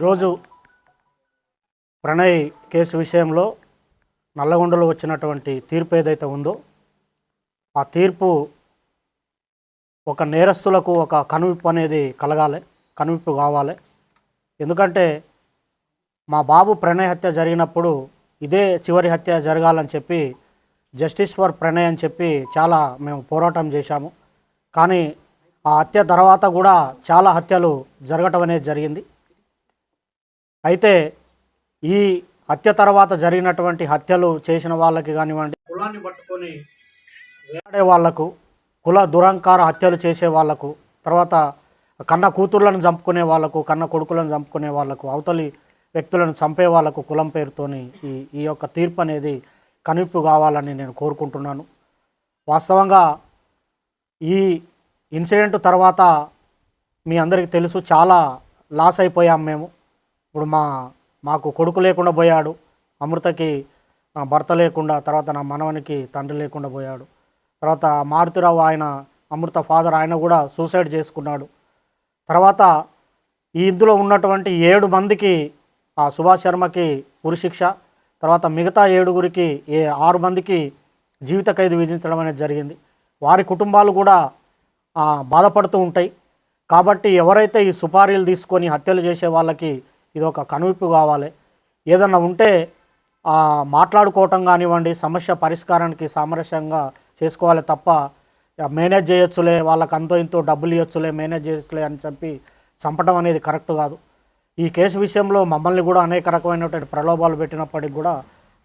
ఈరోజు ప్రణయ్ కేసు విషయంలో నల్లగొండలో వచ్చినటువంటి తీర్పు ఏదైతే ఉందో ఆ తీర్పు ఒక నేరస్తులకు ఒక కనువిప్పు అనేది కలగాలి, కనువిప్పు కావాలి. ఎందుకంటే మా బాబు ప్రణయ్ హత్య జరిగినప్పుడు ఇదే చివరి హత్య జరగాలని చెప్పి జస్టిస్ ఫర్ ప్రణయ్ అని చెప్పి చాలా మేము పోరాటం చేశాము. కానీ ఆ హత్య తర్వాత కూడా చాలా హత్యలు జరగటం అనేది జరిగింది. అయితే ఈ హత్య తర్వాత జరిగినటువంటి హత్యలు చేసిన వాళ్ళకి కానివ్వండి, కులాన్ని పట్టుకొని వేలాడే వాళ్లకు, కుల దురంకార హత్యలు చేసే వాళ్లకు, తర్వాత కన్న కూతుర్లను చంపుకునే వాళ్లకు, కన్న కొడుకులను చంపుకునే వాళ్లకు, అవతలి వ్యక్తులను చంపే వాళ్లకు కులం పేరుతోని ఈ యొక్క తీర్పు అనేది కనువిప్పు కావాలని నేను కోరుకుంటున్నాను. వాస్తవంగా ఈ ఇన్సిడెంట్ తర్వాత మీ అందరికీ తెలుసు, చాలా లాస్ అయిపోయాం మేము. ఇప్పుడు మాకు కొడుకు లేకుండా పోయాడు, అమృతకి భర్త లేకుండా, తర్వాత నా మనవనికి తండ్రి లేకుండా పోయాడు. తర్వాత మారుతిరావు ఆయన అమృత ఫాదర్ ఆయన కూడా సూసైడ్ చేసుకున్నాడు. తర్వాత ఈ ఇందులో ఉన్నటువంటి 7 మందికి సుభాష్ శర్మకి ఉరిశిక్ష, తర్వాత మిగతా 7గురికి 6 మందికి జీవిత ఖైదు విధించడం అనేది జరిగింది. వారి కుటుంబాలు కూడా బాధపడుతూ ఉంటాయి. కాబట్టి ఎవరైతే ఈ సుపారీలు తీసుకొని హత్యలు చేసే వాళ్ళకి ఇది ఒక కనువిప్పు కావాలి. ఏదన్నా ఉంటే మాట్లాడుకోవటం కానివ్వండి, సమస్య పరిష్కారానికి సామరస్యంగా చేసుకోవాలి తప్ప మేనేజ్ చేయొచ్చులే, వాళ్ళకి అంతో ఇంతో డబ్బులు ఇవ్వచ్చులే, మేనేజ్ చేయొచ్చులే అని చెప్పి చంపడం అనేది కరెక్ట్ కాదు. ఈ కేసు విషయంలో మమ్మల్ని కూడా అనేక రకమైనటువంటి ప్రలోభాలు పెట్టినప్పటికి కూడా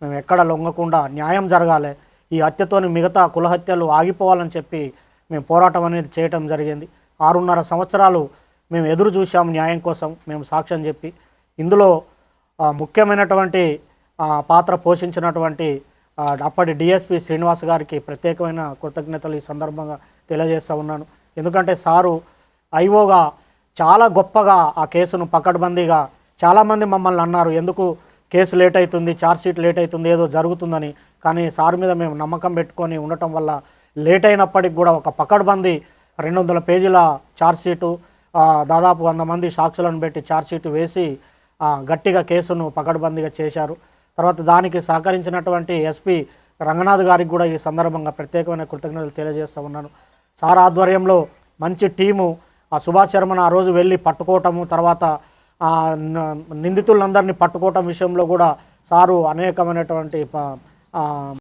మేము ఎక్కడ లొంగకుండా న్యాయం జరగాలి, ఈ హత్యతోని మిగతా కుల హత్యలు ఆగిపోవాలని చెప్పి మేము పోరాటం అనేది చేయటం జరిగింది. 6.5 సంవత్సరాలు మేము ఎదురు చూసాం న్యాయం కోసం, మేము సాక్ష్యం చెప్పి. ఇందులో ముఖ్యమైనటువంటి పాత్ర పోషించినటువంటి అప్పటి డిఎస్పి శ్రీనివాస్ గారికి ప్రత్యేకమైన కృతజ్ఞతలు ఈ సందర్భంగా తెలియజేస్తూ ఉన్నాను. ఎందుకంటే సారు ఐఓగా చాలా గొప్పగా ఆ కేసును పకడ్బందీగా, చాలామంది మమ్మల్ని అన్నారు ఎందుకు కేసు లేట్ అవుతుంది, ఛార్జ్షీట్ లేట్ అవుతుంది, ఏదో జరుగుతుందని. కానీ సార్ మీద మేము నమ్మకం పెట్టుకొని ఉండటం వల్ల లేట్ అయినప్పటికి కూడా ఒక పకడ్బందీ 200 పేజీల ఛార్జ్షీటు, దాదాపు 100 మంది సాక్షులను పెట్టి ఛార్జ్షీట్ వేసి గట్టిగా కేసును పకడ్బందీగా చేశారు. తర్వాత దానికి సహకరించినటువంటి ఎస్పీ రంగనాథ్ గారికి కూడా ఈ సందర్భంగా ప్రత్యేకమైన కృతజ్ఞతలు తెలియజేస్తూ ఉన్నాను. సార్ ఆధ్వర్యంలో మంచి టీము సుభాష్ శర్మను ఆ రోజు వెళ్ళి పట్టుకోవటము, తర్వాత నిందితులందరినీ పట్టుకోవటం విషయంలో కూడా సారు అనేకమైనటువంటి